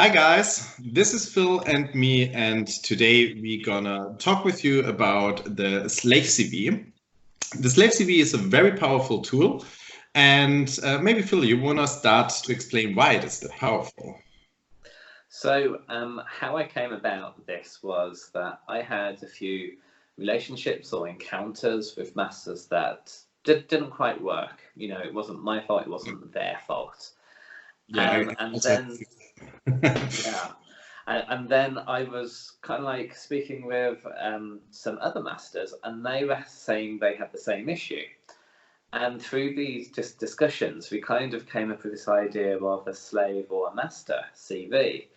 Hi guys, this is Phil and me, and today we're gonna talk with you about the Slave CV. The Slave CV is a very powerful tool, and maybe Phil, you wanna start to explain why it is that powerful. So, how I came about this was that I had a few relationships or encounters with masters that didn't quite work. It wasn't my fault, it wasn't their fault. Yeah, I And also then, yeah, and then I was kind of like speaking with some other masters, and they were saying they had the same issue. And through these just discussions, we kind of came up with this idea of a slave or a master CV.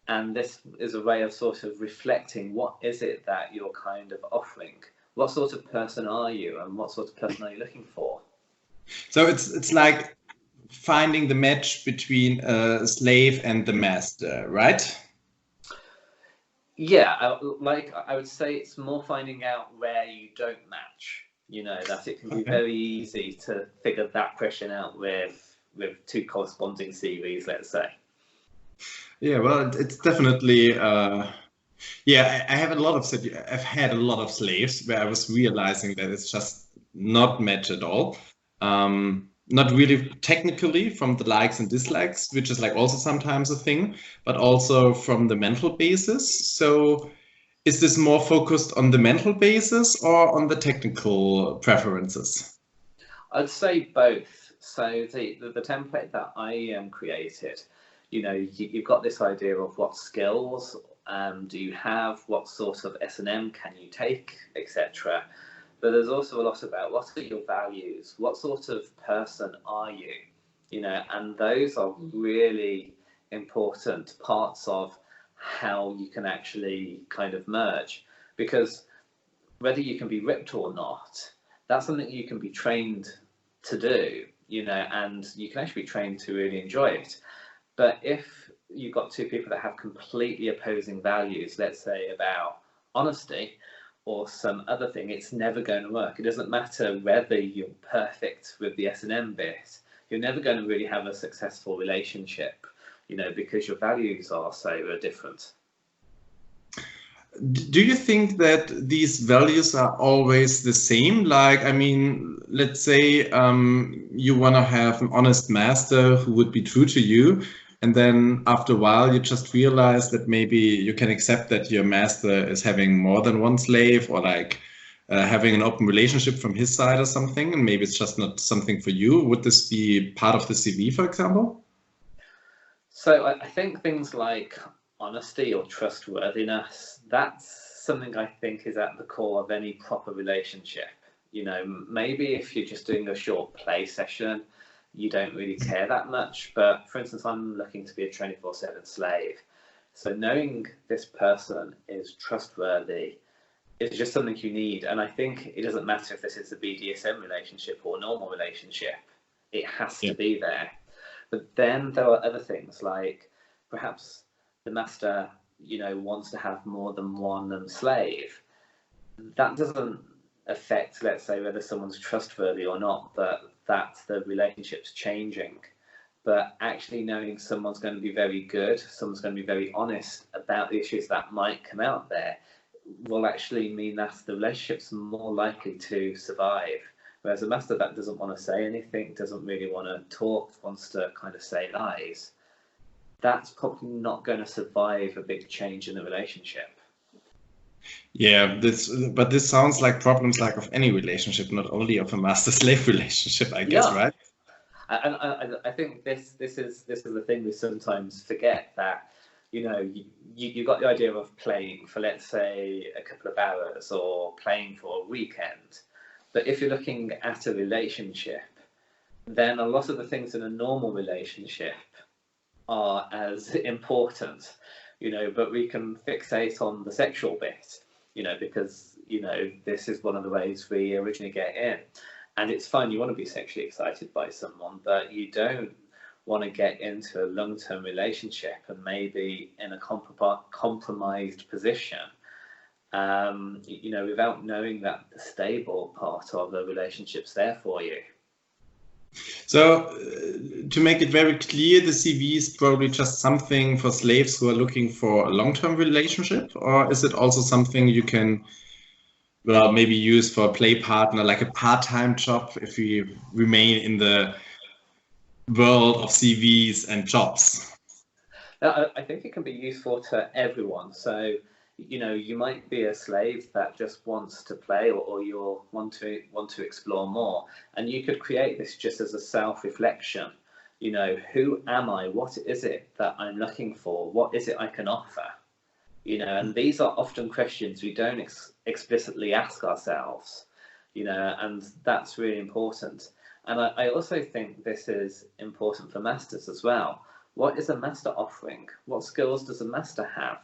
And this is a way of sort of reflecting what is it that you're kind of offering. What sort of person are you, and what sort of person are you looking for? So it's like finding the match between a slave and the master, right? Yeah, I would say it's more finding out where you don't match. That it can be Okay. very easy to figure that question out with two corresponding CVs, let's say. Yeah, well, it's definitely. Yeah, I have a lot of I've had a lot of slaves where I was realizing that it's just not match at all. Not really technically from the likes and dislikes, which is like also sometimes a thing, but also from the mental basis. So is this more focused on the mental basis or on the technical preferences? I'd say both. So the template that I created, you've got this idea of what skills do you have, what sort of S&M can you take, etc. But there's also a lot about what are your values, what sort of person are you, and those are really important parts of how you can actually kind of merge, because whether you can be ripped or not, that's something you can be trained to do, and you can actually be trained to really enjoy it. But if you've got two people that have completely opposing values, let's say about honesty or some other thing, it's never going to work. It doesn't matter whether you're perfect with the S&M bit, you're never going to really have a successful relationship, because your values are so different. Do you think that these values are always the same? Like, I mean, let's say you want to have an honest master who would be true to you, and then after a while you just realize that maybe you can accept that your master is having more than one slave, or like having an open relationship from his side or something, and maybe it's just not something for you. Would this be part of the CV, for example? So I think things like honesty or trustworthiness, that's something I think is at the core of any proper relationship. Maybe if you're just doing a short play session, you don't really care that much. But for instance, I'm looking to be a 24/7 slave. So knowing this person is trustworthy is just something you need. And I think it doesn't matter if this is a BDSM relationship or a normal relationship, it has to be there. But then there are other things like perhaps the master, wants to have more than one slave. That doesn't affect, let's say, whether someone's trustworthy or not, but that the relationship's changing. But actually knowing someone's going to be very good, someone's going to be very honest about the issues that might come out there, will actually mean that the relationship's more likely to survive. Whereas a master that doesn't want to say anything, doesn't really want to talk, wants to kind of say lies, that's probably not going to survive a big change in the relationship. Yeah, but this sounds like problems like of any relationship, not only of a master-slave relationship, I guess, Yeah, right? and I think this is the thing we sometimes forget, that you got the idea of playing for, let's say, a couple of hours or playing for a weekend. But if you're looking at a relationship, then a lot of the things in a normal relationship are as important, but we can fixate on the sexual bit, because, this is one of the ways we originally get in. And it's fine, you want to be sexually excited by someone, but you don't want to get into a long-term relationship and maybe in a compromised position, without knowing that the stable part of the relationship's there for you. So, to make it very clear, the CV is probably just something for slaves who are looking for a long-term relationship, or is it also something you can, well, maybe use for a play partner, like a part-time job, if we remain in the world of CVs and jobs? I think it can be useful to everyone. So, you might be a slave that just wants to play, or you'll want to explore more, and you could create this just as a self-reflection. Who am I? What is it that I'm looking for? What is it I can offer? And these are often questions we don't explicitly ask ourselves. And that's really important. And I also think this is important for masters as well. What is a master offering? What skills does a master have?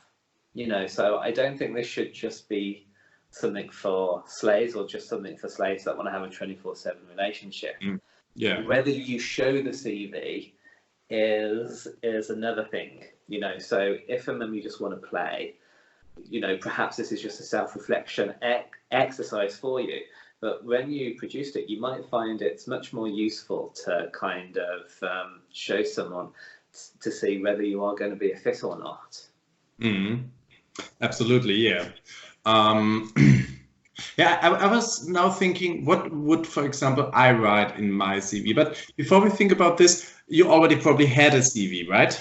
So I don't think this should just be something for slaves, or just something for slaves that want to have a 24/7 relationship. Yeah. Whether you show the CV is another thing. So if a member you just want to play, perhaps this is just a self-reflection exercise for you. But when you produced it, you might find it's much more useful to kind of show someone to see whether you are going to be a fit or not. Absolutely, yeah. Yeah, I was now thinking, what would, for example, I write in my CV? But before we think about this, you already probably had a CV, right?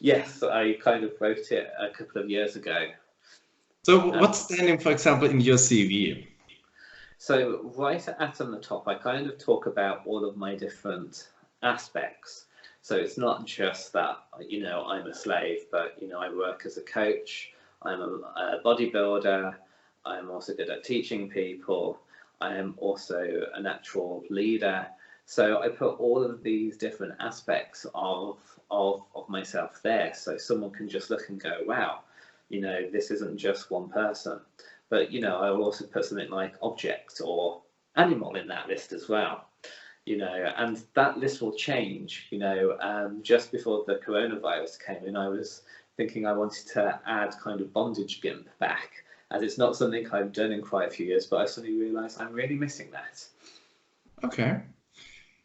Yes, I kind of wrote it a couple of years ago. So what's standing, for example, in your CV? So right at on the top, I kind of talk about all of my different aspects. So it's not just that, I'm a slave, but, I work as a coach, I'm a bodybuilder, I'm also good at teaching people, I am also a natural leader. So I put all of these different aspects of myself there, so someone can just look and go, wow, this isn't just one person. But I'll also put something like object or animal in that list as well. And that list will change. Just before the coronavirus came in, I was thinking I wanted to add kind of bondage gimp back, as it's not something I've done in quite a few years, but I suddenly realised I'm really missing that. Okay.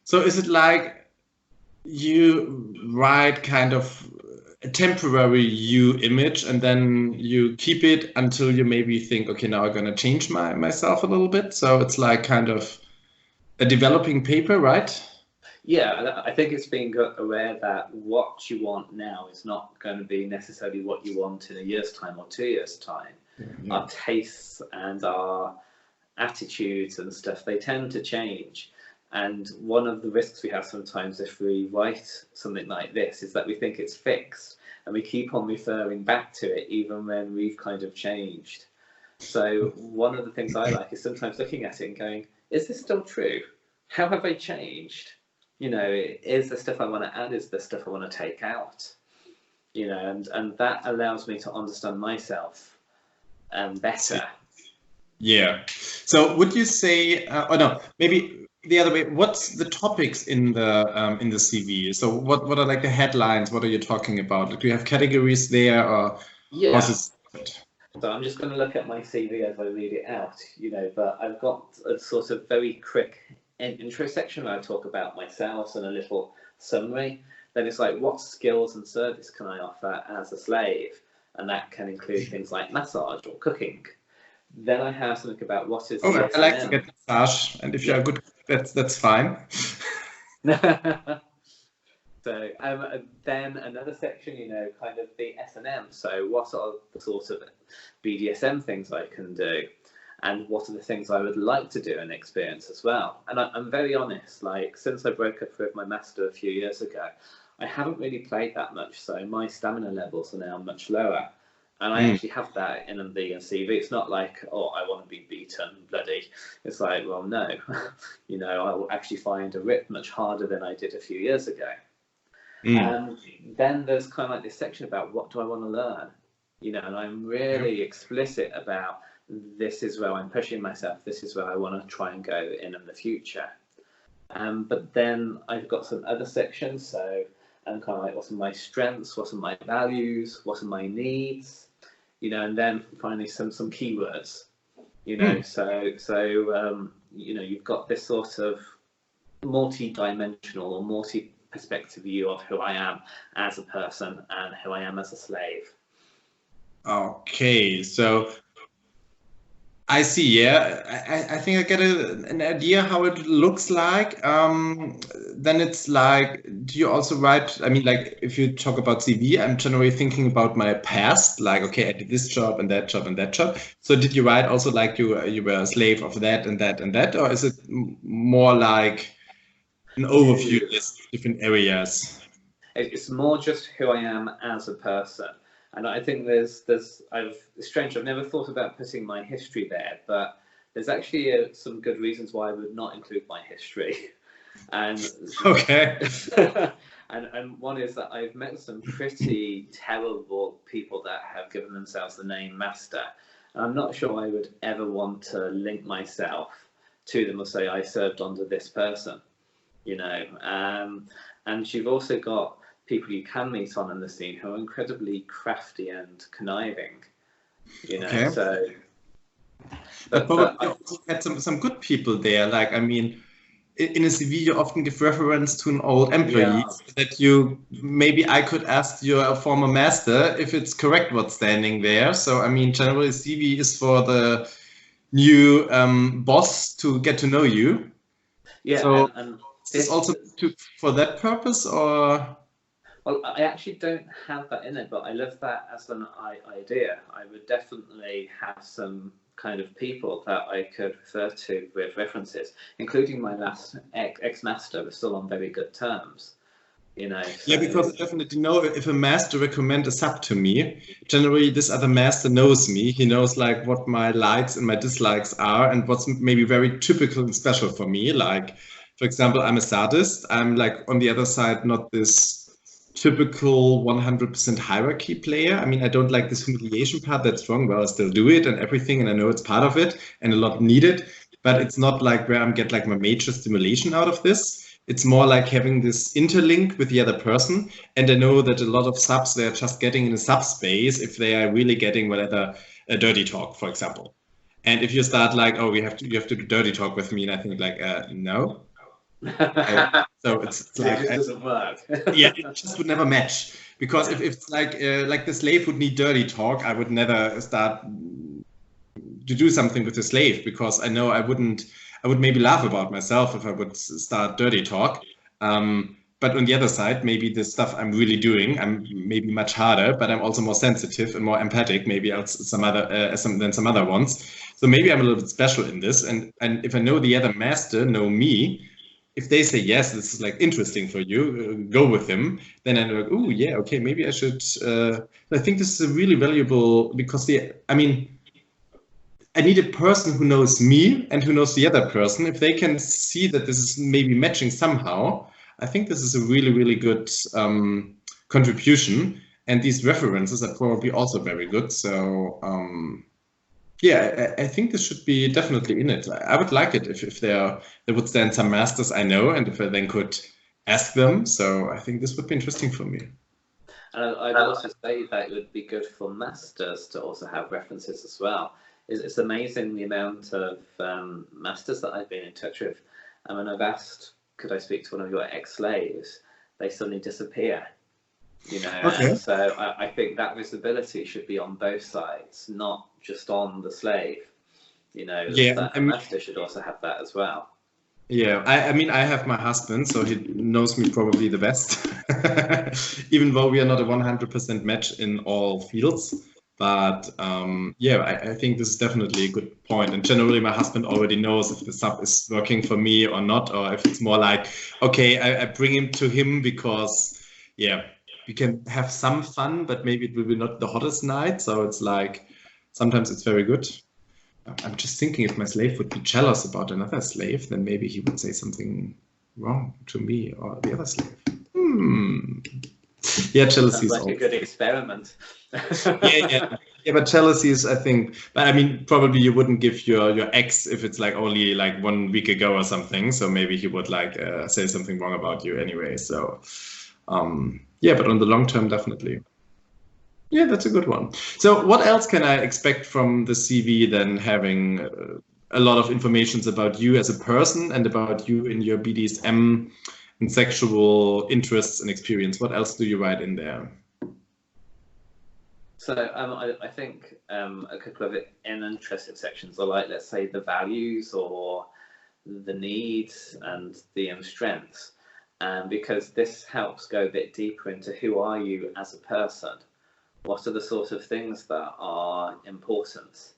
So is it like you write kind of a temporary you image and then you keep it until you maybe think, okay, now I'm gonna change myself a little bit. So it's like kind of a developing paper, right? Yeah, I think it's being aware that what you want now is not going to be necessarily what you want in a year's time or 2 years' time. Yeah. Our tastes and our attitudes and stuff, they tend to change. And one of the risks we have sometimes if we write something like this is that we think it's fixed, and we keep on referring back to it even when we've kind of changed. So one of the things I like is sometimes looking at it and going, is this still true? How have I changed? Is the stuff I want to add, is the stuff I want to take out? And that allows me to understand myself better. Yeah. So would you say, or no, maybe the other way, what's the topics in the CV? So what are like the headlines? What are you talking about? Do you have categories there, or Yeah. how's it? So I'm just going to look at my CV as I read it out, but I've got a sort of very quick intro section where I talk about myself and a little summary. Then it's like, what skills and service can I offer as a slave? And that can include things like massage or cooking. Then I have something about what is Oh, the I like to S&M. get massage, and if you're good, that's fine. So then another section, kind of the S&M. So what are the sort of BDSM things I can do, and what are the things I would like to do and experience as well. And I'm very honest, like since I broke up with my master a few years ago, I haven't really played that much, so my stamina levels are now much lower. And I actually have that in the CV. It's not like, oh, I want to be beaten, bloody. It's like, well, no, I will actually find a rip much harder than I did a few years ago. And then there's kind of like this section about what do I want to learn, and I'm really explicit about this is where I'm pushing myself, this is where I want to try and go in the future. But then I've got some other sections, so I'm kind of like, what are my strengths, what are my values, what are my needs, and then finally some keywords, so you've got this sort of multi-dimensional or multi-perspective view of who I am as a person and who I am as a slave. Okay, so I see. Yeah, I think I get an idea how it looks like. Then it's like, do you also write? I mean, like if you talk about CV, I'm generally thinking about my past. Like, okay, I did this job and that job and that job. So did you write also like you were a slave of that and that and that, or is it more like an overview list of different areas? It's more just who I am as a person. And I think it's strange. I've never thought about putting my history there, but there's actually some good reasons why I would not include my history. And Okay. and one is that I've met some pretty terrible people that have given themselves the name master. And I'm not sure I would ever want to link myself to them or say I served under this person, you know. And you've also got people you can meet on the scene who are incredibly crafty and conniving, you know. Okay. So, but probably you also had some good people there. Like, I mean, in a CV, you often give reference to an old employee that you maybe I could ask your former master if it's correct what's standing there. So, I mean, generally, CV is for the new boss to get to know you. Yeah, so and is this also for that purpose, or? Well, I actually don't have that in it, but I love that as an idea. I would definitely have some kind of people that I could refer to with references, including my last ex-master. We're still on very good terms, you know. So. Yeah, because I definitely know if a master recommend a sub to me, generally this other master knows me. He knows like what my likes and my dislikes are and what's maybe very typical and special for me. Like, for example, I'm a sadist. I'm like on the other side, not this typical 100% hierarchy player. I mean, I don't like this humiliation part. That's wrong. Well, I still do it and everything, and I know it's part of it and a lot needed. But it's not like where I'm get like my major stimulation out of this. It's more like having this interlink with the other person. And I know that a lot of subs they're just getting in a subspace if they are really getting whatever a dirty talk, for example. And if you start like, oh, you have to do dirty talk with me, and I think like, no. So it's like it doesn't work. Yeah, it just would never match, because if it's like the slave would need dirty talk, I would never start to do something with the slave, because I know I would maybe laugh about myself if I would start dirty talk. But on the other side, maybe the stuff I'm really doing, I'm maybe much harder, but I'm also more sensitive and more empathic, maybe than some other ones. So maybe I'm a little bit special in this. And if I know the other master know me, if they say yes, this is like interesting for you, go with him. Then I'm like, oh yeah, okay, maybe I should. I think this is a really valuable, because I mean, I need a person who knows me and who knows the other person. If they can see that this is maybe matching somehow, I think this is a really, really good contribution. And these references are probably also very good. So yeah, I think this should be definitely in it. I would like it if there would stand some masters I know, and if I then could ask them. So I think this would be interesting for me. And I'd also say that it would be good for masters to also have references as well. It's amazing the amount of masters that I've been in touch with. And when I've asked, could I speak to one of your ex-slaves, they suddenly disappear. You know, okay. So I think that visibility should be on both sides, not just on the slave. You know, that a master should also have that as well. Yeah, I mean, I have my husband, so he knows me probably the best, even though we are not a 100% match in all fields. But yeah, I think this is definitely a good point. And generally, my husband already knows if the sub is working for me or not, or if it's more like, okay, I bring him to him because, yeah, we can have some fun, but maybe it will be not the hottest night. So it's like, sometimes it's very good. I'm just thinking, if my slave would be jealous about another slave, then maybe he would say something wrong to me or the other slave. Yeah, jealousy is like a good experiment. yeah, but jealousy is, I think. But I mean, probably you wouldn't give your ex if it's like only like 1 week ago or something. So maybe he would like say something wrong about you anyway. So yeah, but on the long term, definitely. Yeah, that's a good one. So what else can I expect from the CV than having a lot of information about you as a person and about you in your BDSM and sexual interests and experience. What else do you write in there? So I think a couple of interesting sections are like, let's say, the values or the needs and the strengths, because this helps go a bit deeper into who are you as a person. What are the sort of things that are important,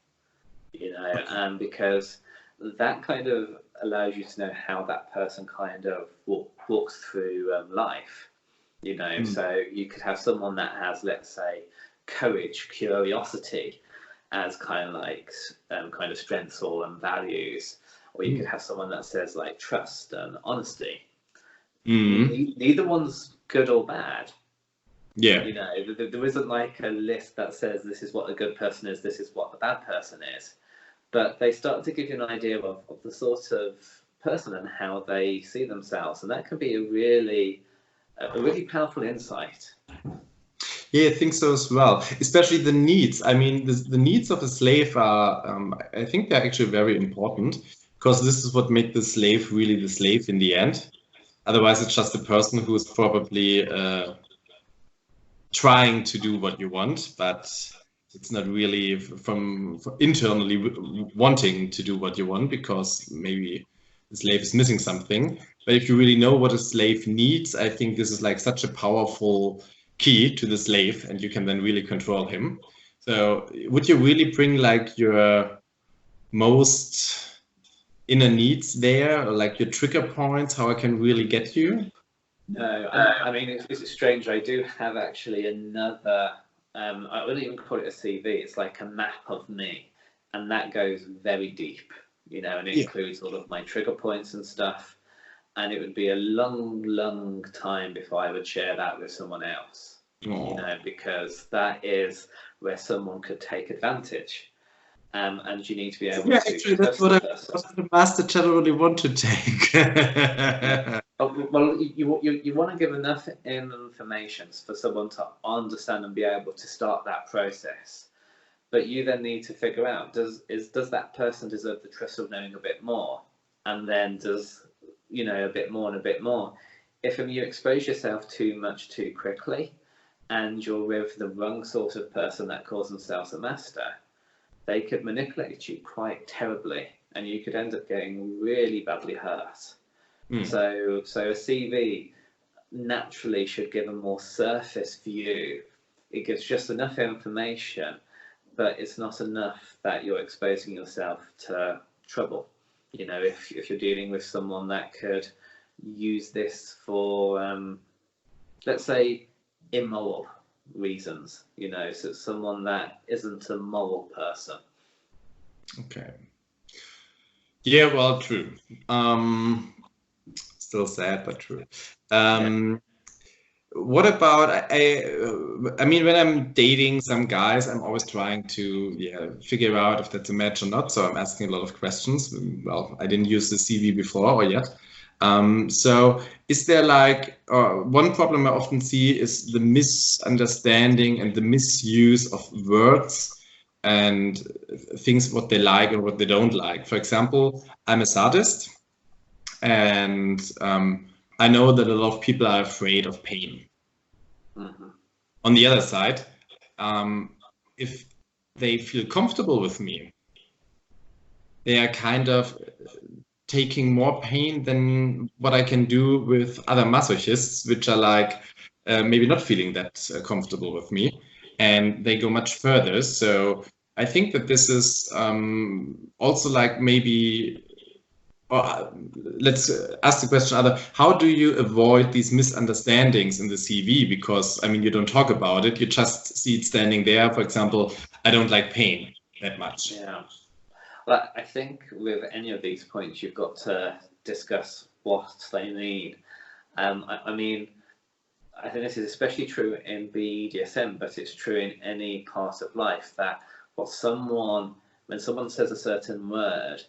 and because that kind of allows you to know how that person kind of walks through life, So you could have someone that has, let's say, courage, curiosity as kind of like kind of strengths or values, or you could have someone that says like trust and honesty. Neither one's good or bad. Yeah. There isn't like a list that says this is what a good person is, this is what the bad person is, but they start to give you an idea of the sort of person and how they see themselves, and that can be a really powerful insight. Yeah, I think so as well. Especially the needs. I mean, the needs of a slave are, I think they're actually very important, because this is what makes the slave really the slave in the end. Otherwise, it's just a person who is probably trying to do what you want, but it's not really from internally wanting to do what you want, because maybe the slave is missing something. But if you really know what a slave needs, I think this is like such a powerful key to the slave, and you can then really control him. So would you really bring like your most inner needs there, or like your trigger points, how I can really get you? No, I mean, it's strange. I do have actually another, I wouldn't even call it a CV, it's like a map of me, and that goes very deep, and it includes all of my trigger points and stuff, and it would be a long, long time before I would share that with someone else, because that is where someone could take advantage. And you need to be able to actually, that's what the master generally want to take. Well, you want to give enough information for someone to understand and be able to start that process, but you then need to figure out, does that person deserve the trust of knowing a bit more, and then does a bit more and a bit more. If you expose yourself too much too quickly, and you're with the wrong sort of person that calls themselves a master, they could manipulate you quite terribly, and you could end up getting really badly hurt. So a CV naturally should give a more surface view. It gives just enough information, but it's not enough that you're exposing yourself to trouble. If you're dealing with someone that could use this for, let's say, immoral reasons, so it's someone that isn't a moral person. Okay. Yeah, well, true. Still sad, but true. What about, I mean, when I'm dating some guys, I'm always trying to figure out if that's a match or not. So I'm asking a lot of questions. Well, I didn't use the CV before or yet. So is there like, one problem I often see is the misunderstanding and the misuse of words and things, what they like and what they don't like. For example, I'm a sadist, and I know that a lot of people are afraid of pain. On the other side, if they feel comfortable with me, they are kind of taking more pain than what I can do with other masochists, which are like maybe not feeling that comfortable with me, and they go much further. So I think that this is also like maybe, or let's ask the question other, how do you avoid these misunderstandings in the CV? Because I mean, you don't talk about it, you just see it standing there. For example, I don't like pain that much. Yeah. Well, I think with any of these points, you've got to discuss what they need. I mean, I think this is especially true in BDSM, but it's true in any part of life, that when someone says a certain word,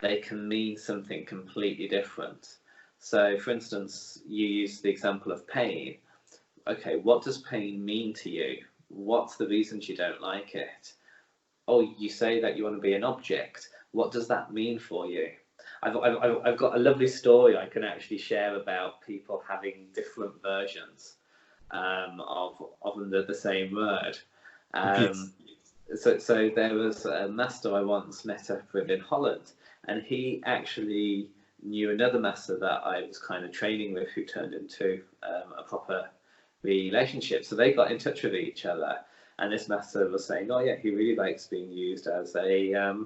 they can mean something completely different. So, for instance, you use the example of pain. Okay, what does pain mean to you? What's the reasons you don't like it? oh, you say that you want to be an object. What does that mean for you? I've got a lovely story I can actually share about people having different versions of the same word. Please. So there was a master I once met up with in Holland, and he actually knew another master that I was kind of training with, who turned into a proper relationship. So they got in touch with each other, and this master was saying, oh yeah, he really likes being used as a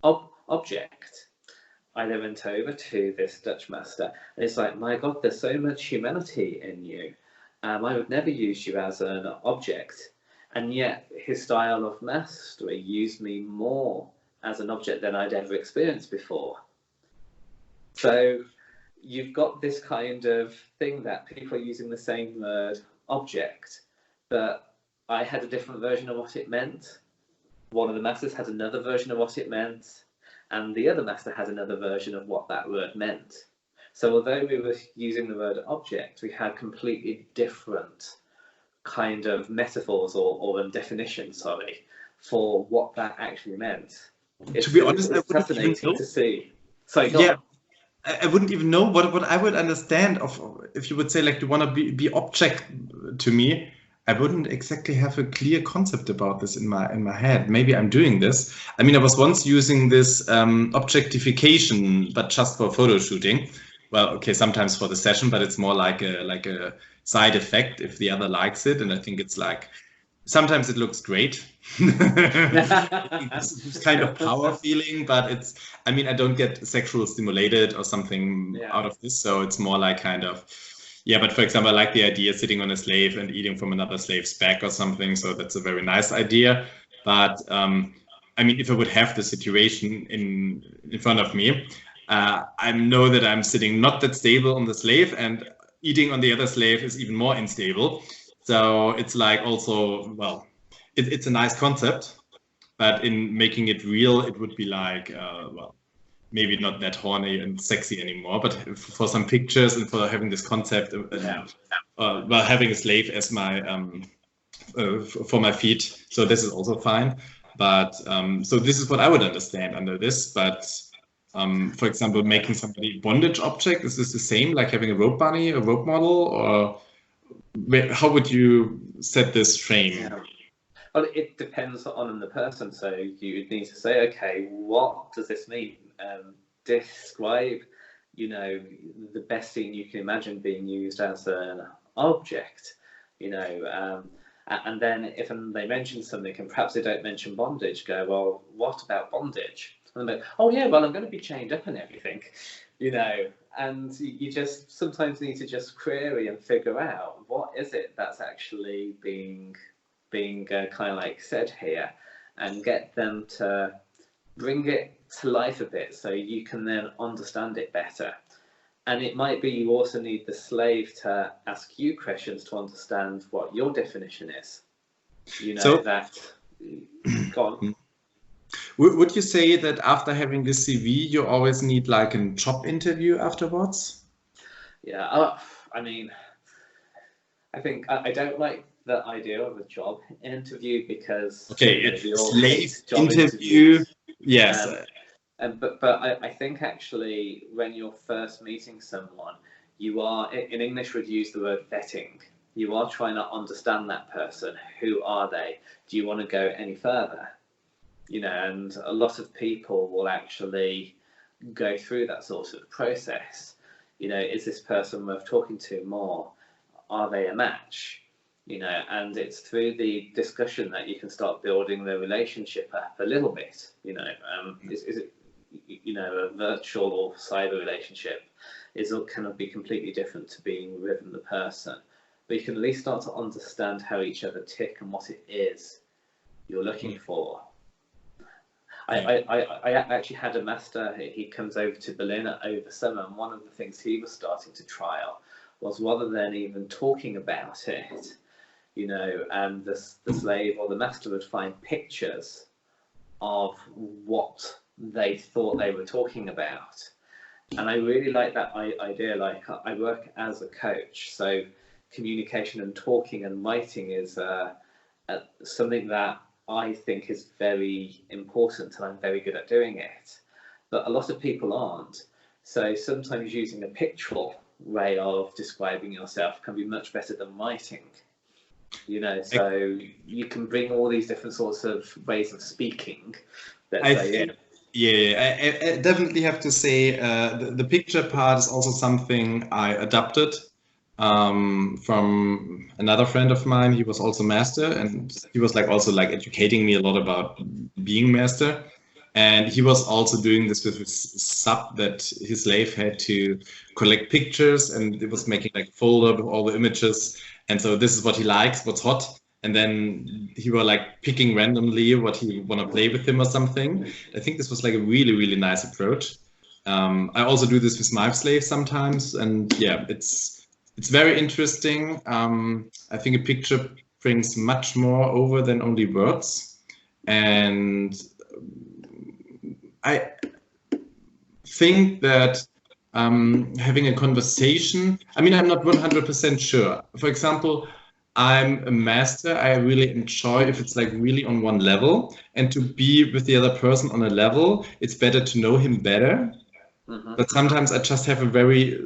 object. I then went over to this Dutch master, and it's like, my God, there's so much humanity in you. I would never use you as an object. And yet his style of mastery used me more as an object than I'd ever experienced before. So you've got this kind of thing that people are using the same word object, but I had a different version of what it meant. One of the masters had another version of what it meant, and the other master had another version of what that word meant. So although we were using the word object, we had completely different kind of metaphors or definitions, sorry, for what that actually meant. To be honest, it's fascinating to see. So yeah, I wouldn't even know what I would understand of if you would say like you want to be object to me. I wouldn't exactly have a clear concept about this in my head. Maybe I'm doing this. I mean, I was once using this objectification, but just for photo shooting. Well, okay, sometimes for the session, but it's more like a side effect if the other likes it. And I think it's like sometimes it looks great. This kind of power feeling, but it's, I mean, I don't get sexual stimulated or something out of this. So it's more like kind of, yeah, but for example, I like the idea sitting on a slave and eating from another slave's back or something. So that's a very nice idea. But I mean, if I would have the situation in front of me, I know that I'm sitting not that stable on the slave, and eating on the other slave is even more unstable. So it's like also, well, it's a nice concept, but in making it real, it would be like, well, maybe not that horny and sexy anymore, but for some pictures and for having this concept, well, having a slave as my for my feet. So this is also fine. But so this is what I would understand under this. But for example, making somebody bondage object, is this the same like having a rope bunny, a rope model, or how would you set this frame? Yeah. Well, it depends on the person. So you need to say, okay, what does this mean? Describe, the best thing you can imagine being used as an object, and then if they mention something and perhaps they don't mention bondage, go, well, what about bondage? And they're, oh yeah, well, I'm going to be chained up and everything, and you just sometimes need to just query and figure out what is it that's actually being kind of like said here, and get them to bring it to life a bit so you can then understand it better. And it might be you also need the slave to ask you questions to understand what your definition is. That. Go on. Would you say that after having this CV, you always need like a job interview afterwards? Yeah, I mean, I think I don't like the idea of a job interview because slave interview. Yes. But I think actually when you're first meeting someone, you are, in English would use the word vetting. You are trying to understand that person. Who are they? Do you want to go any further? And a lot of people will actually go through that sort of process. Is this person worth talking to more? Are they a match? And it's through the discussion that you can start building the relationship up a little bit. Is it, a virtual or cyber relationship cannot be completely different to being with the person, but you can at least start to understand how each other tick and what it is you're looking for. I actually had a master, he comes over to Berlin over summer, and one of the things he was starting to trial was, rather than even talking about it, and the slave or the master would find pictures of what they thought they were talking about. And I really like that idea. Like, I work as a coach, so communication and talking and writing is something that I think is very important, and I'm very good at doing it. But a lot of people aren't. So sometimes using a pictorial way of describing yourself can be much better than writing. You know, so you can bring all these different sorts of ways of speaking. I definitely have to say the picture part is also something I adopted from another friend of mine. He was also master, and he was also educating me a lot about being master. And he was also doing this with his sub, that his slave had to collect pictures, and it was making a folder with all the images. And so this is what he likes, what's hot. And then he was picking randomly what he want to play with him or something. I think this was a really, really nice approach. I also do this with my slave sometimes, and yeah, it's very interesting. I think a picture brings much more over than only words, and I think that having a conversation, I mean, I'm not 100% sure. For example, I'm a master. I really enjoy if it's really on one level, and to be with the other person on a level, it's better to know him better. But sometimes I just have a very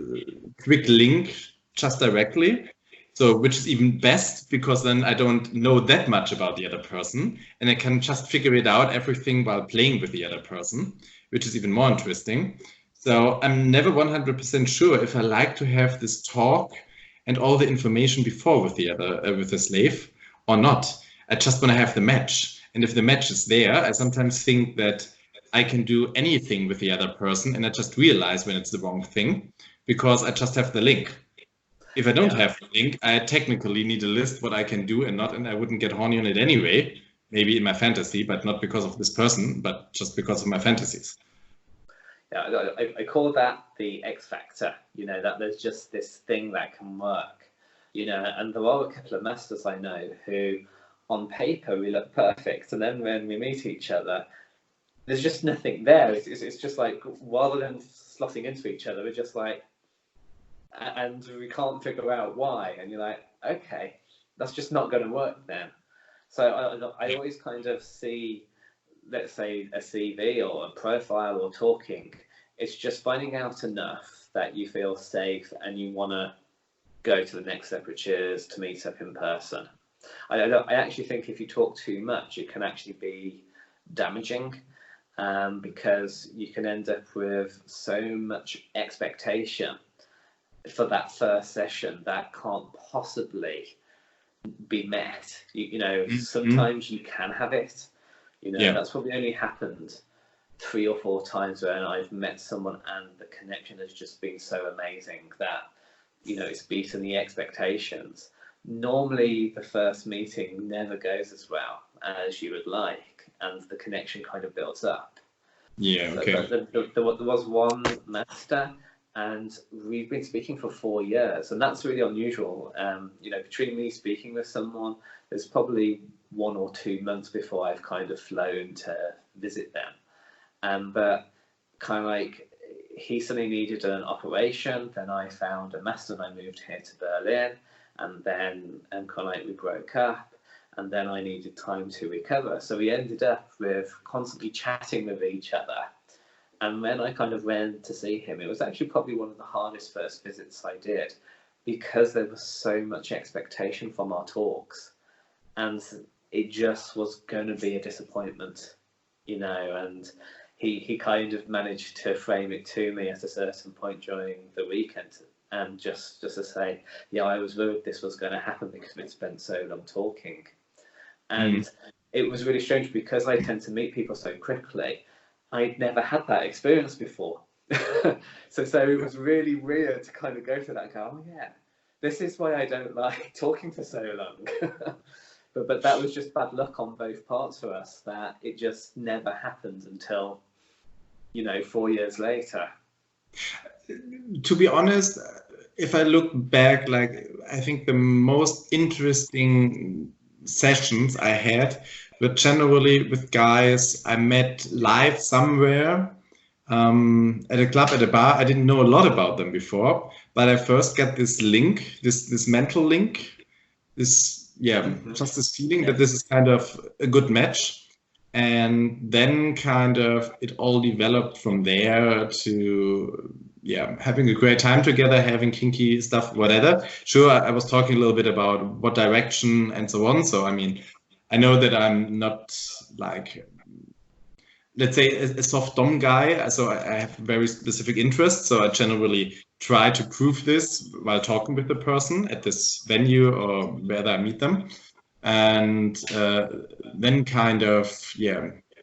quick link just directly. So, which is even best, because then I don't know that much about the other person, and I can just figure it out everything while playing with the other person, which is even more interesting. So I'm never 100% sure if I like to have this talk and all the information before with the slave or not. I just want to have the match. And if the match is there, I sometimes think that I can do anything with the other person, and I just realize when it's the wrong thing, because I just have the link. If I don't have the link, I technically need a list what I can do and not, and I wouldn't get horny on it anyway, maybe in my fantasy, but not because of this person, but just because of my fantasies. Yeah, I call that the X factor, that there's just this thing that can work, and there are a couple of masters I know who on paper we look perfect, and then when we meet each other, there's just nothing there. It's just rather than slotting into each other, we're just and we can't figure out why, and you're okay, that's just not going to work then. So I always kind of see, let's say, a CV or a profile or talking, it's just finding out enough that you feel safe and you want to go to the next step, which is to meet up in person. I actually think if you talk too much, it can actually be damaging, because you can end up with so much expectation for that first session that can't possibly be met. Sometimes you can have it. That's probably only happened 3 or 4 times when I've met someone and the connection has just been so amazing that it's beaten the expectations. Normally the first meeting never goes as well as you would like, and the connection kind of builds up. There was one master, and we've been speaking for 4 years, and that's really unusual. Between me speaking with someone, there's probably 1 or 2 months before I've kind of flown to visit them. But kind of he suddenly needed an operation, then I found a master and I moved here to Berlin, and then we broke up, and then I needed time to recover. So we ended up with constantly chatting with each other. And when I kind of went to see him, it was actually probably one of the hardest first visits I did, because there was so much expectation from our talks, and it just was going to be a disappointment, and he kind of managed to frame it to me at a certain point during the weekend, and just to say, yeah, I was worried this was going to happen because we'd spent so long talking. And it was really strange, because I tend to meet people so quickly. I'd never had that experience before. so it was really weird to kind of go through that and go, oh yeah, this is why I don't like talking for so long. but that was just bad luck on both parts for us, that it just never happened until 4 years later. To be honest, if I look back, I think the most interesting sessions I had were generally with guys I met live somewhere, at a club, at a bar. I didn't know a lot about them before, but I first got this link, this mental link, this just this feeling that this is kind of a good match. And then kind of it all developed from there to having a great time together, having kinky stuff, whatever. Sure, I was talking a little bit about what direction and so on. So I mean, I know that I'm not like, let's say, a soft dom guy. So I have very specific interests. So I generally try to prove this while talking with the person at this venue or whether I meet them. And then kind of,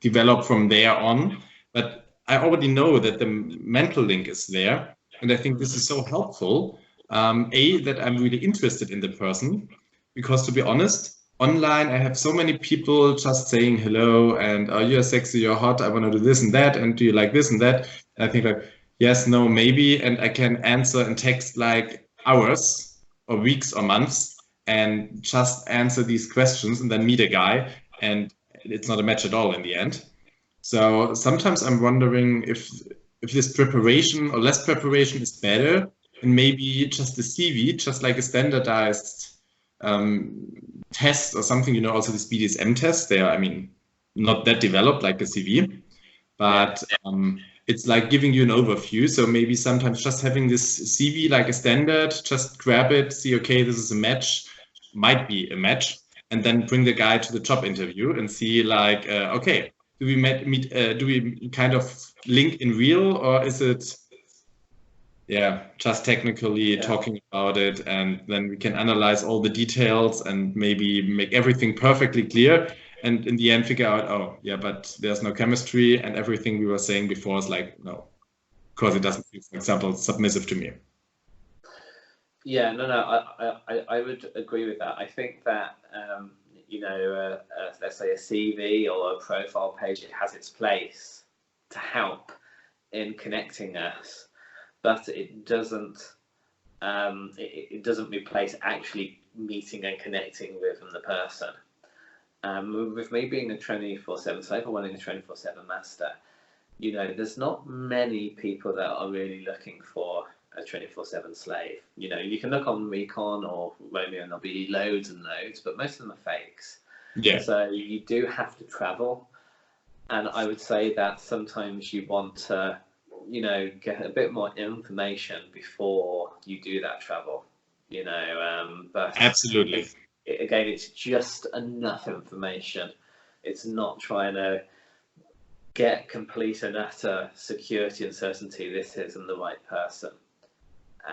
develop from there on. But I already know that the mental link is there. And I think this is so helpful. That I'm really interested in the person, because to be honest, online, I have so many people just saying hello and, oh, you're sexy, you're hot, I want to do this and that, and do you like this and that? And I think like, yes, no, maybe, and I can answer in text like hours or weeks or months and just answer these questions and then meet a guy, and it's not a match at all in the end. So sometimes I'm wondering if this preparation or less preparation is better, and maybe just the CV, just like a standardized test or something, also this BDSM test, they are, I mean, not that developed like the CV, but it's like giving you an overview. So maybe sometimes just having this CV like a standard, just grab it, see, okay, this is a match, might be a match, and then bring the guy to the job interview and see like, okay, do we meet, do we kind of link in real, or is it just technically talking about it, and then we can analyze all the details and maybe make everything perfectly clear, and in the end figure out, oh yeah, but there's no chemistry, and everything we were saying before is like, no, because it doesn't feel, for example, submissive to me. Yeah, no, I would agree with that. I think that let's say a CV or a profile page, it has its place to help in connecting us, but it doesn't replace actually meeting and connecting with the person. With me being a 24/7 slave or wanting a 24/7 master, there's not many people that are really looking for a 24/7 slave. You can look on Recon or Romeo and there'll be loads and loads, but most of them are fakes. Yeah. So you do have to travel, and I would say that sometimes you want to get a bit more information before you do that travel, but absolutely, it's just enough information. It's not trying to get complete and utter security and certainty this isn't the right person.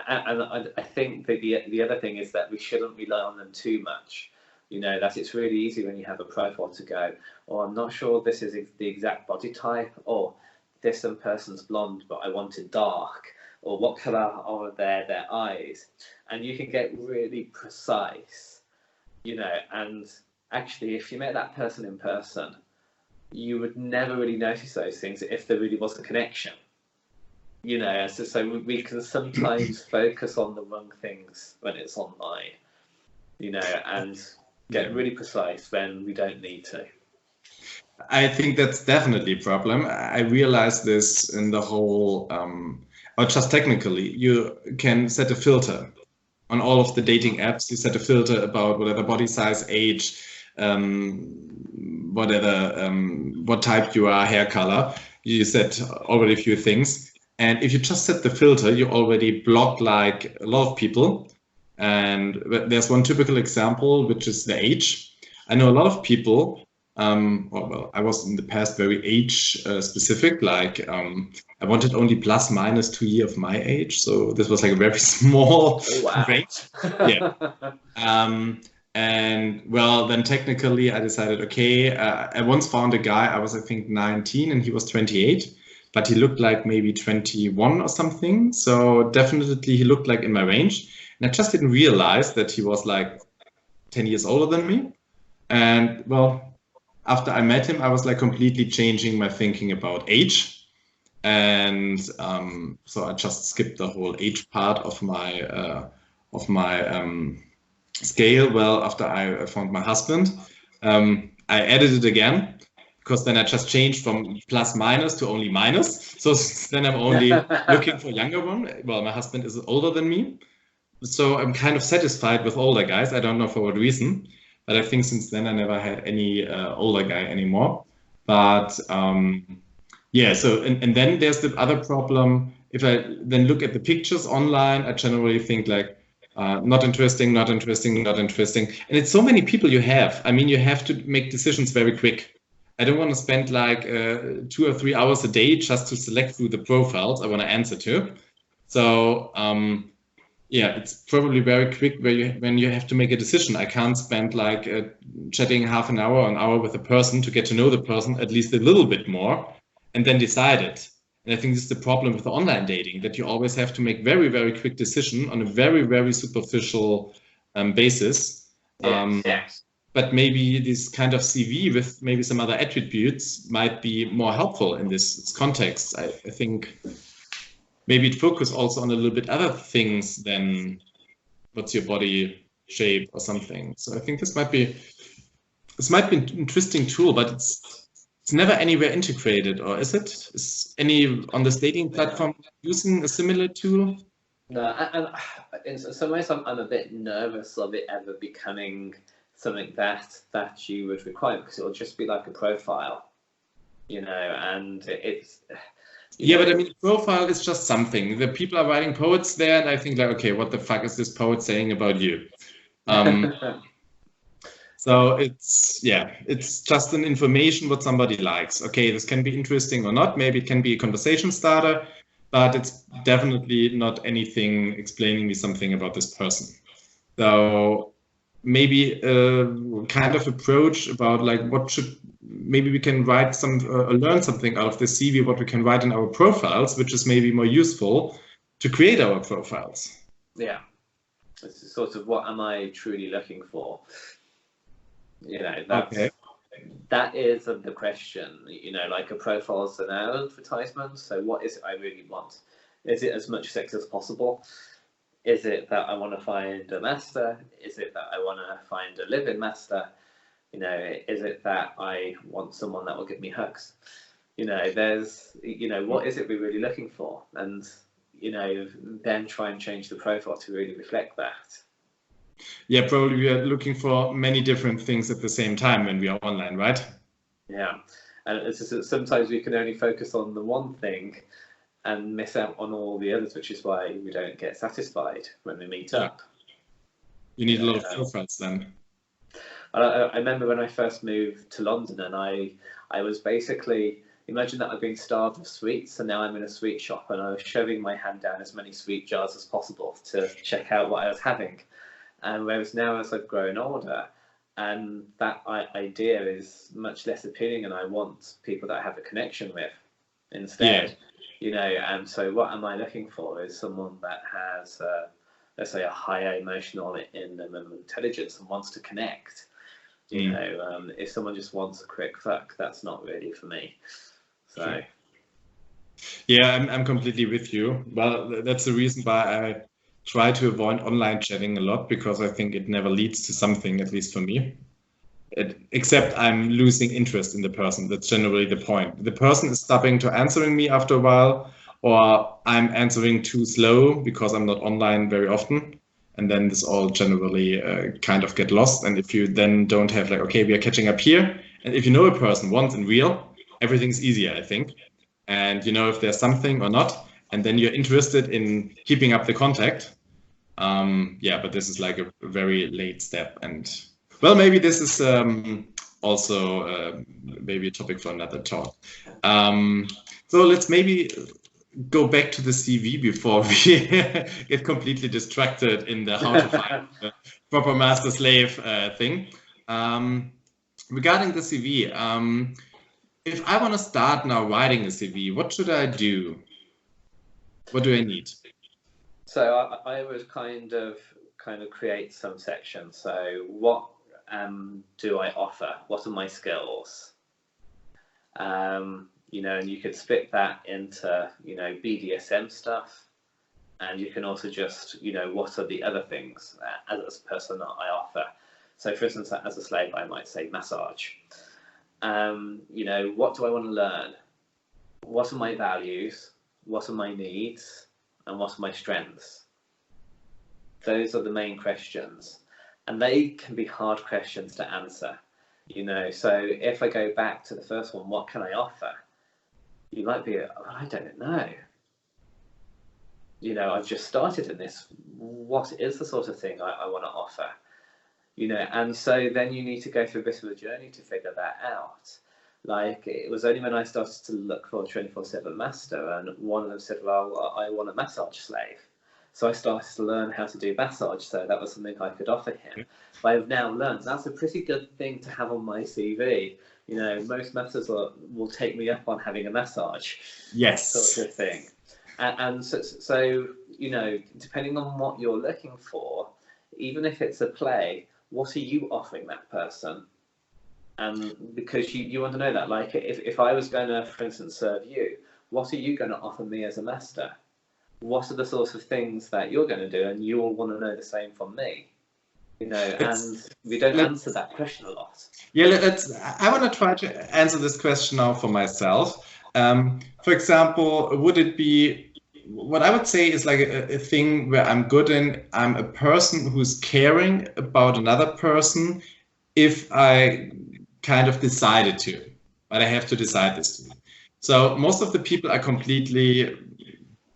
And I think that the other thing is that we shouldn't rely on them too much. That it's really easy when you have a profile to go, oh, I'm not sure this is the exact body type, or this person's blonde but I want it dark, or what colour are their eyes, and you can get really precise, and actually if you met that person in person, you would never really notice those things if there really was a connection. So we can sometimes focus on the wrong things when it's online, and get really precise when we don't need to. I think that's definitely a problem. I realized this in the whole, or just technically, you can set a filter on all of the dating apps. You set a filter about whatever body size, age, whatever, what type you are, hair color. You set already a few things. And if you just set the filter, you already block like a lot of people. And there's one typical example, which is the age. I know a lot of people, I was in the past very age specific, like I wanted only plus minus 2 years of my age. So this was like a very small range. Yeah. And well, then technically I decided, okay, I once found a guy, I was, I think 19 and he was 28. But he looked like maybe 21 or something. So definitely he looked like in my range. And I just didn't realize that he was like 10 years older than me. And well, after I met him, I was like completely changing my thinking about age. And so I just skipped the whole age part of my scale. Well, after I found my husband, I added it again, because then I just changed from plus minus to only minus. So then I'm only looking for younger one. Well, my husband is older than me. So I'm kind of satisfied with older guys. I don't know for what reason. But I think since then I never had any older guy anymore. But yeah, so and then there's the other problem. If I then look at the pictures online, I generally think like not interesting, not interesting, not interesting. And it's so many people you have. I mean, you have to make decisions very quick. I don't want to spend like 2 or 3 hours a day just to select through the profiles I want to answer to. So yeah, it's probably very quick when you have to make a decision. I can't spend like chatting half an hour with a person to get to know the person at least a little bit more and then decide it. And I think this is the problem with the online dating, that you always have to make very, very quick decision on a very, very superficial basis. Yes. But maybe this kind of CV with maybe some other attributes might be more helpful in this context. I think maybe it focus also on a little bit other things than what's your body shape or something. So I think this might be an interesting tool, but it's never anywhere integrated, or is it? Is any on this dating platform using a similar tool? No, and in some ways I'm a bit nervous of it ever becoming something that you would require, because it'll just be like a profile, you know, and it's yeah, but I mean, profile is just something. The people are writing poets there, and I think like, okay, what the fuck is this poet saying about you? So it's just an information what somebody likes. Okay, this can be interesting or not. Maybe it can be a conversation starter, but it's definitely not anything explaining me something about this person. So maybe a kind of approach about like maybe we can write learn something out of the CV, what we can write in our profiles, which is maybe more useful to create our profiles. Yeah, it's sort of, what am I truly looking for? You know, that is the question. You know, like a profile is an advertisement. So what is it I really want? Is it as much sex as possible? Is it that I want to find a master? Is it that I want to find a live-in master? You know, is it that I want someone that will give me hugs? You know, what is it we're really looking for? And, you know, then try and change the profile to really reflect that. Yeah, probably we are looking for many different things at the same time when we are online, right? Yeah, and it's just that sometimes we can only focus on the one thing and miss out on all the others, which is why we don't get satisfied when we meet up. You need a lot of profiles then. I remember when I first moved to London, and I was basically, imagine that I've been starved of sweets, and now I'm in a sweet shop, and I was shoving my hand down as many sweet jars as possible to check out what I was having. And whereas now, as I've grown older, and that idea is much less appealing, and I want people that I have a connection with instead. You know, and so what am I looking for is someone that has, let's say, a higher emotional and intelligence and wants to connect. You know, if someone just wants a quick fuck, that's not really for me. So. Sure. Yeah, I'm completely with you. Well, that's the reason why I try to avoid online chatting a lot, because I think it never leads to something, at least for me. Except I'm losing interest in the person. That's generally the point. The person is stopping to answering me after a while, or I'm answering too slow because I'm not online very often. And then this all generally kind of get lost. And if you then don't have like, okay, we are catching up here. And if you know a person once in real, everything's easier, I think. And you know if there's something or not. And then you're interested in keeping up the contact. Yeah, but this is like a very late step. And well, maybe this is also maybe a topic for another talk. So let's maybe go back to the CV before we get completely distracted in the how to find the proper master-slave thing. Regarding the CV, if I want to start now writing a CV, what should I do? What do I need? So I would kind of create some sections. So what do I offer? What are my skills? You know, and you could split that into, you know, BDSM stuff, and you can also just, you know, what are the other things as a person that I offer. So for instance, as a slave, I might say massage. You know, what do I want to learn? What are my values? What are my needs? And what are my strengths? Those are the main questions. and they can be hard questions to answer. You know, so if I go back to the first one, what can I offer? You might be, oh, I don't know. You know, I've just started in this. What is the sort of thing I want to offer? You know, and so then you need to go through a bit of a journey to figure that out. Like, it was only when I started to look for a 24/7 master, and one of them said, well, I want a massage slave. So I started to learn how to do massage, so that was something I could offer him. But I've now learned that's a pretty good thing to have on my CV. You know, most masters will take me up on having a massage, Yes, sort of thing. And so, you know, depending on what you're looking for, even if it's a play, what are you offering that person? And because you want to know that, like, if I was going to, for instance, serve you, what are you going to offer me as a master? What are the sorts of things that you're going to do? And you will want to know the same from me. You know, and we don't answer that question a lot. Yeah, I want to try to answer this question now for myself. For example, would it be, what I would say is like a thing where I'm good in, I'm a person who's caring about another person if I kind of decided to, but I have to decide this to. So most of the people are completely,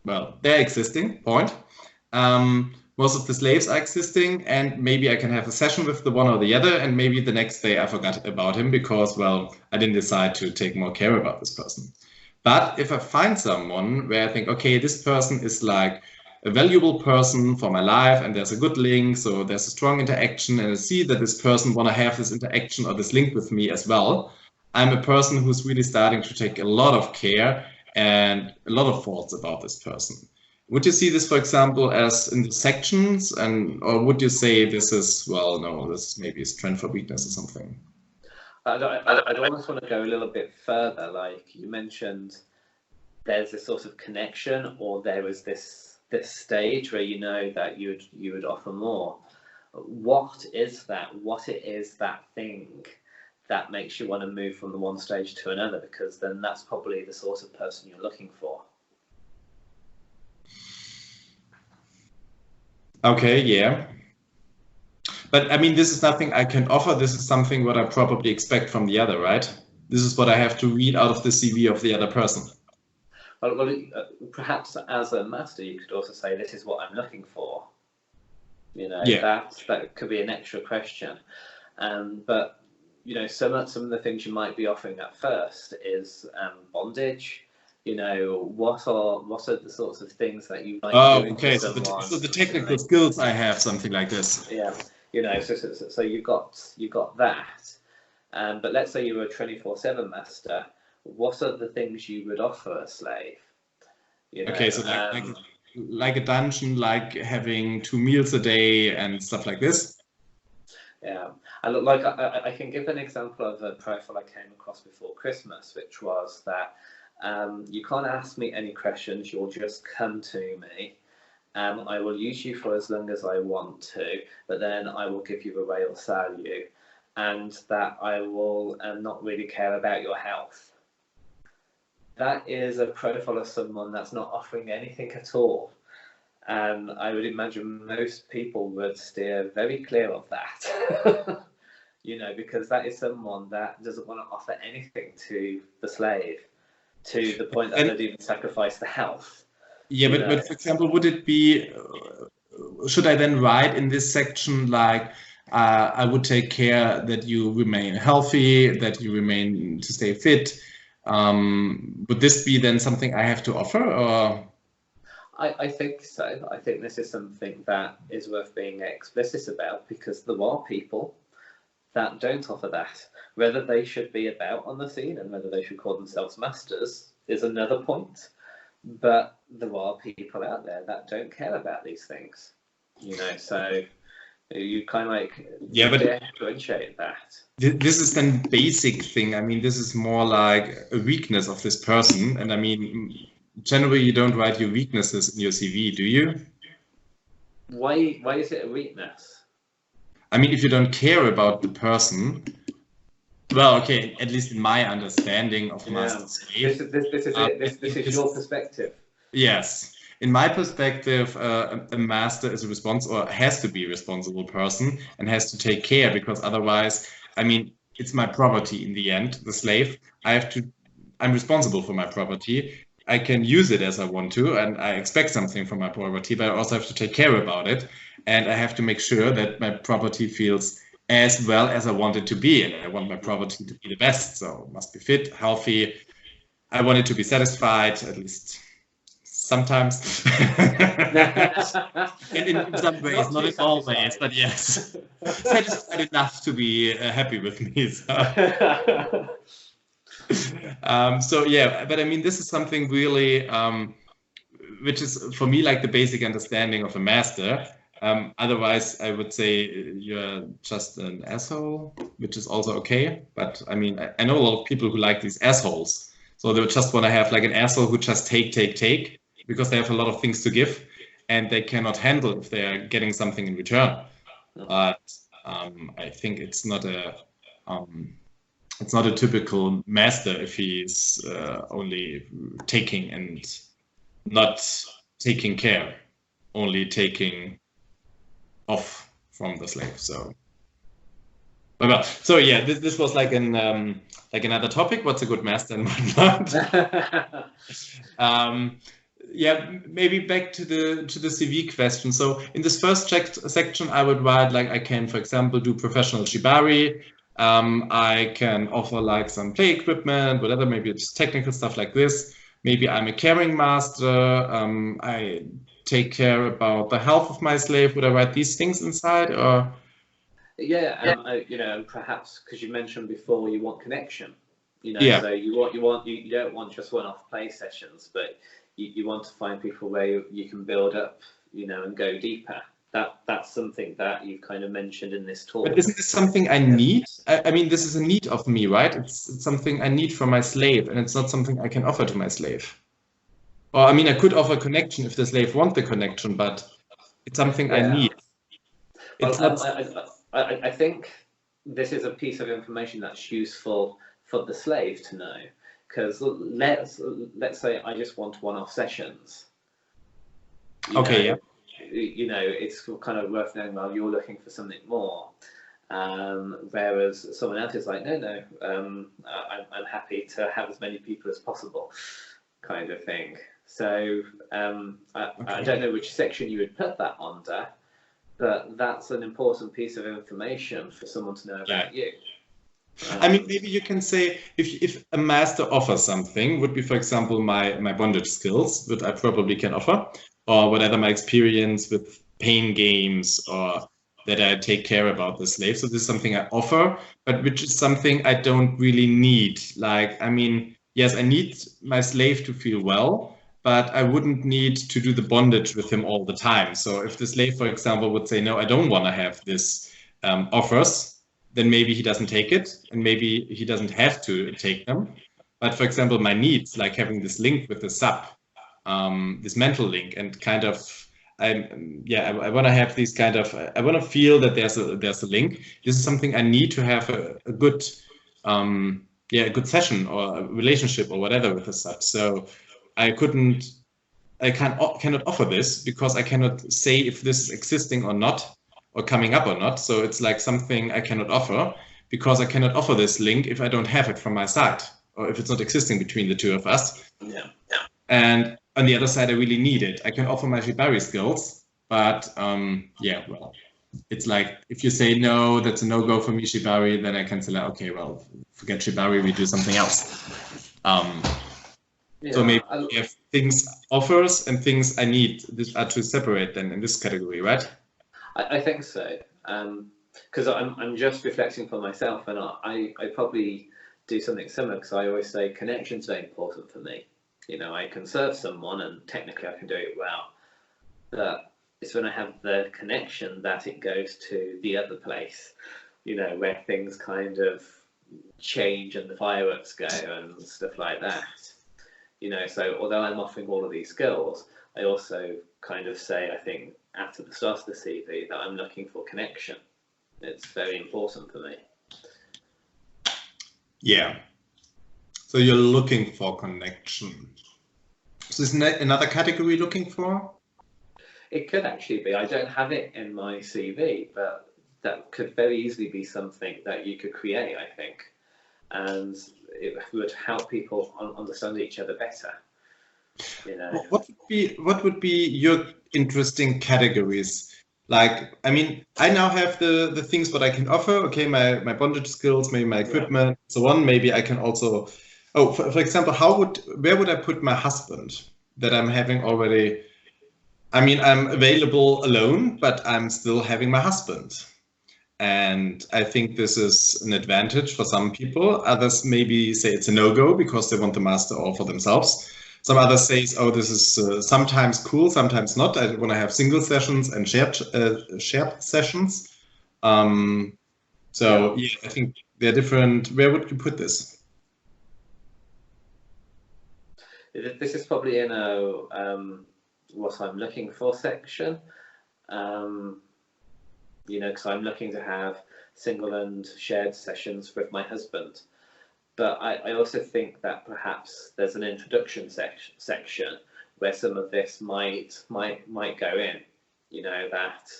well, they're existing, point. Most of the slaves are existing, and maybe I can have a session with the one or the other, and maybe the next day I forgot about him because, well, I didn't decide to take more care about this person. But if I find someone where I think, okay, this person is like a valuable person for my life, and there's a good link, so there's a strong interaction, and I see that this person want to have this interaction or this link with me as well, I'm a person who's really starting to take a lot of care and a lot of thoughts about this person. Would you see this, for example, as in the sections, or would you say this is, well, no, this maybe is strength for weakness or something? I'd almost want to go a little bit further. Like you mentioned, there's this sort of connection, or there was this stage where you know that you would offer more. What is that? What it is that thing that makes you want to move from the one stage to another? Because then that's probably the sort of person you're looking for. Okay, yeah. But I mean, this is nothing I can offer. This is something what I probably expect from the other, right? This is what I have to read out of the CV of the other person. Well, perhaps as a master, you could also say, this is what I'm looking for. You know, yeah. that could be an extra question. But, you know, some of the things you might be offering at first is bondage. You know, what are the sorts of things that you like doing okay. to someone? So the technical skills I have, something like this. Yeah, you know, so you've got that. But let's say you were a 24/7 master. What are the things you would offer a slave? You know, okay, so like a dungeon, like having 2 meals a day and stuff like this. Yeah, and look, like I can give an example of a profile I came across before Christmas, which was that you can't ask me any questions. You'll just come to me. I will use you for as long as I want to, but then I will give you away or sell you, and that I will not really care about your health. That is a profile of someone that's not offering anything at all. And I would imagine most people would steer very clear of that. You know, because that is someone that doesn't want to offer anything to the slave, to the point that they'd even sacrifice the health. Yeah, but for example, would it be, should I then write in this section like, I would take care that you remain healthy, that you remain to stay fit? Would this be then something I have to offer, or? I think so. I think this is something that is worth being explicit about, because there are people that don't offer that. Whether they should be about on the scene and whether they should call themselves masters is another point. But there are people out there that don't care about these things. You know, so you kind of like differentiate that. This is then basic thing. I mean, this is more like a weakness of this person. And I mean, generally, you don't write your weaknesses in your CV, do you? Why is it a weakness? I mean, if you don't care about the person, well, okay, at least in my understanding of master slave. This is your perspective. Yes. in my perspective, a master is a responsible, or has to be a responsible person and has to take care, because otherwise, I mean, it's my property in the end, the slave. I'm responsible for my property. I can use it as I want to, and I expect something from my property, but I also have to take care about it. And I have to make sure that my property feels as well as I want it to be. And I want my property to be the best. So it must be fit, healthy. I want it to be satisfied, at least sometimes. in some ways, not in all ways, but yes. Satisfied enough to be happy with me. So. So yeah, but I mean, this is something really, which is for me like the basic understanding of a master. Otherwise, I would say you're just an asshole, which is also okay. But I mean, I know a lot of people who like these assholes. So they just want to have like an asshole who just take, because they have a lot of things to give and they cannot handle if they are getting something in return. But I think it's not a typical master if he's only taking and not taking care, only taking off from the slave. So, well, so yeah, this was like an like another topic. What's a good master and what not? Yeah, maybe back to the CV question. So in this first section, I would write like I can, for example, do professional shibari. I can offer like some play equipment, whatever. Maybe it's technical stuff like this. Maybe I'm a caring master. I take care about the health of my slave. Would I write these things inside, or? Yeah, you know, perhaps because you mentioned before you want connection, you know, Yeah. so you don't want just one-off play sessions, but you want to find people where you can build up, you know, and go deeper. That's something that you've kind of mentioned in this talk. But isn't this something I need? I mean, this is a need of me, right? It's something I need from my slave, and it's not something I can offer to my slave. Or I mean, I could offer connection if the slave wants the connection, but it's something I need. It's Well, not. I think this is a piece of information that's useful for the slave to know, because let's say I just want one-off sessions. Okay, yeah. You know, it's kind of worth knowing, well, you're looking for something more. Whereas someone else is like, no, I'm happy to have as many people as possible, kind of thing. So I don't know which section you would put that under, but that's an important piece of information for someone to know about you. I mean, maybe you can say if a master offers something, would be, for example, my bondage skills, that I probably can offer, or whatever my experience with pain games, or that I take care about the slave. So this is something I offer, but which is something I don't really need. Like, I mean, yes, I need my slave to feel well, but I wouldn't need to do the bondage with him all the time. So if the slave, for example, would say, no, I don't want to have this offers, then maybe he doesn't take it, and maybe he doesn't have to take them. But for example, my needs, like having this link with the sub, this mental link, and kind of, I want to have these kind of, I want to feel that there's a link. This is something I need to have a good, a good session or a relationship or whatever with the sub. So I cannot offer this because I cannot say if this is existing or not, or coming up or not. So it's like something I cannot offer because I cannot offer this link if I don't have it from my side, or if it's not existing between the two of us. Yeah. And on the other side, I really need it. I can offer my shibari skills, but well, it's like if you say no, that's a no-go for me, shibari, then I can say, like, okay, well, forget shibari, we do something else. So maybe we have things offers and things I need. These are to separate then in this category, right? I think so, because I'm just reflecting for myself, and I probably do something similar, because I always say connection's very important for me. You know, I can serve someone and technically I can do it well, but it's when I have the connection that it goes to the other place, you know, where things kind of change and the fireworks go and stuff like that. You know, so although I'm offering all of these skills, I also kind of say, I think, after the start of the CV, that I'm looking for connection. It's very important for me. Yeah. So you're looking for connection. So isn't that another category looking for? It could actually be. I don't have it in my CV, but that could very easily be something that you could create, I think, and it would help people understand each other better. You know. What would be your interesting categories? Like, I mean, I now have the things what I can offer. Okay, my bondage skills, maybe my equipment, so on. Maybe I can also, oh, for example, where would I put my husband that I'm having already? I mean, I'm available alone, but I'm still having my husband. And I think this is an advantage for some people. Others maybe say it's a no-go because they want to master all for themselves. Some others say, oh, this is sometimes cool, sometimes not. I want to have single sessions and shared sessions. So yeah, I think they're different. Where would you put this? This is probably in a what I'm looking for section. You know, because I'm looking to have single and shared sessions with my husband. But I also think that perhaps there's an introduction section where some of this might go in. You know, that,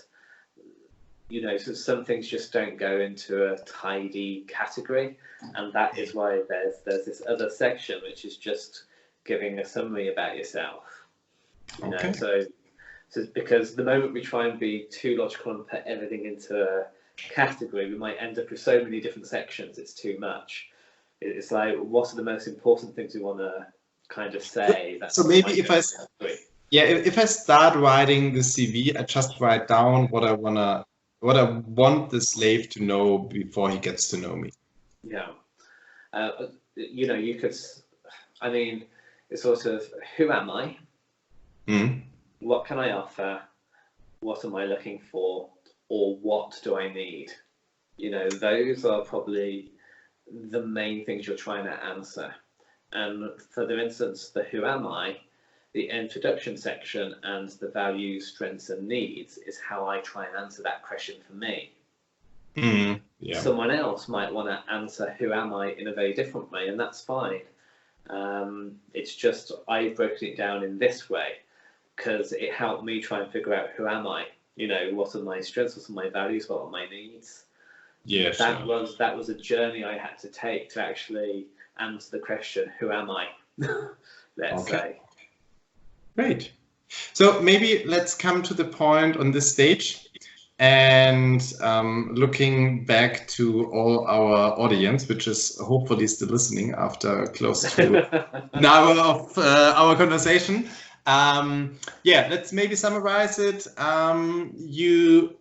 you know, so some things just don't go into a tidy category, and that is why there's this other section which is just giving a summary about yourself. You know, so because the moment we try and be too logical and put everything into a category, we might end up with so many different sections. It's too much. It's like, what are the most important things we want to kind of say? So maybe if I start writing the CV, I just write down what I want the slave to know before he gets to know me. Yeah. You know, you could, I mean, it's sort of, who am I? What can I offer? What am I looking for? Or what do I need? You know, those are probably the main things you're trying to answer. And for instance, the who am I, the introduction section and the values, strengths and needs is how I try and answer that question for me. Yeah. Someone else might want to answer who am I in a very different way, and that's fine. It's just I've broken it down in this way because it helped me try and figure out who am I, you know, what are my strengths, what are my values, what are my needs. Yeah, that was a journey I had to take to actually answer the question, who am I? Let's say. Great. So maybe let's come to the point on this stage and looking back to all our audience, which is hopefully still listening after close to an hour of our conversation. Yeah, let's maybe summarize it. You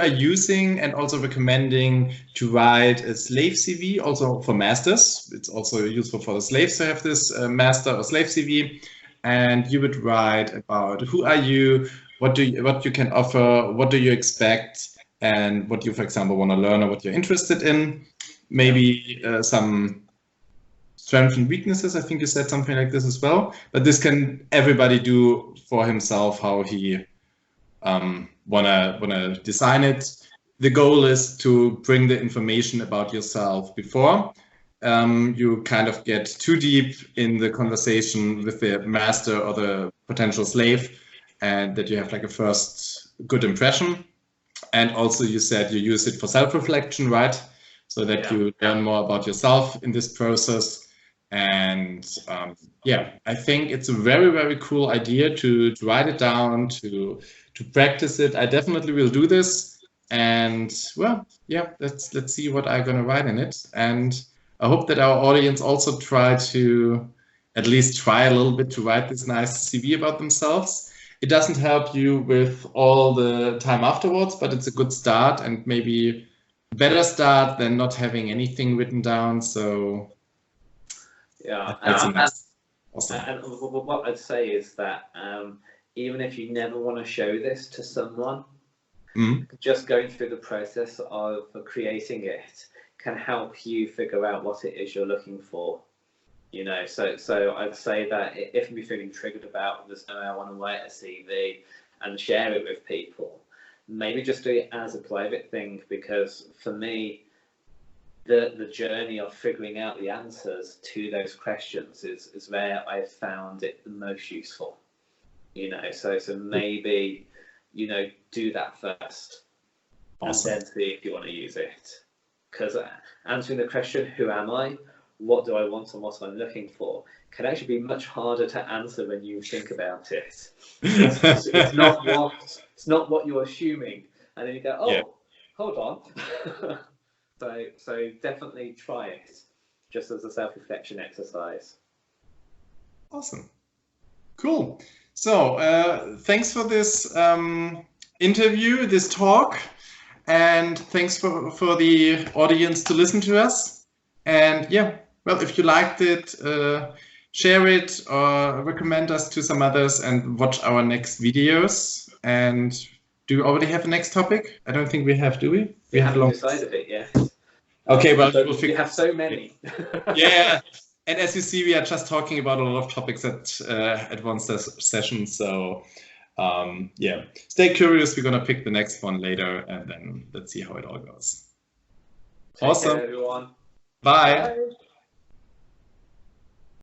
are using and also recommending to write a slave CV also for masters. It's also useful for the slaves to have this master or slave CV. And you would write about who are you, what you can offer, what do you expect, and what you, for example, want to learn or what you're interested in. Maybe some strengths and weaknesses. I think you said something like this as well. But this can everybody do for himself how he wanna design it. The goal is to bring the information about yourself before you kind of get too deep in the conversation with the master or the potential slave, and that you have like a first good impression. And also you said you use it for self-reflection, right? So that you learn more about yourself in this process. And yeah, I think it's a very, very cool idea to write it down, to practice it. I definitely will do this. And well, yeah, let's see what I'm gonna write in it. And I hope that our audience also try to at least try a little bit to write this nice CV about themselves. It doesn't help you with all the time afterwards, but it's a good start and maybe a better start than not having anything written down. So yeah, awesome. And what I'd say is that even if you never want to show this to someone, just going through the process of creating it can help you figure out what it is you're looking for. You know, so I'd say that if you're feeling triggered about this, I want to write a CV and share it with people, maybe just do it as a private thing, because for me, the journey of figuring out the answers to those questions is where I've found it the most useful. You know, so maybe, you know, do that first. Awesome. And then see if you want to use it. Because answering the question, who am I? What do I want and what am I looking for? Can actually be much harder to answer when you think about it. It's not what you're assuming. And then you go, oh, yeah. Hold on. So definitely try it, just as a self-reflection exercise. Awesome. Cool. So thanks for this interview, this talk. And thanks for the audience to listen to us. And yeah, well, if you liked it, share it or recommend us to some others and watch our next videos. And do you already have a next topic? I don't think we have, do we? We haven't decided it yet. Okay, well, we have so many. Yeah, and as you see, we are just talking about a lot of topics at one session. So yeah, stay curious. We're going to pick the next one later, and then let's see how it all goes. Take care, everyone. Bye. Bye.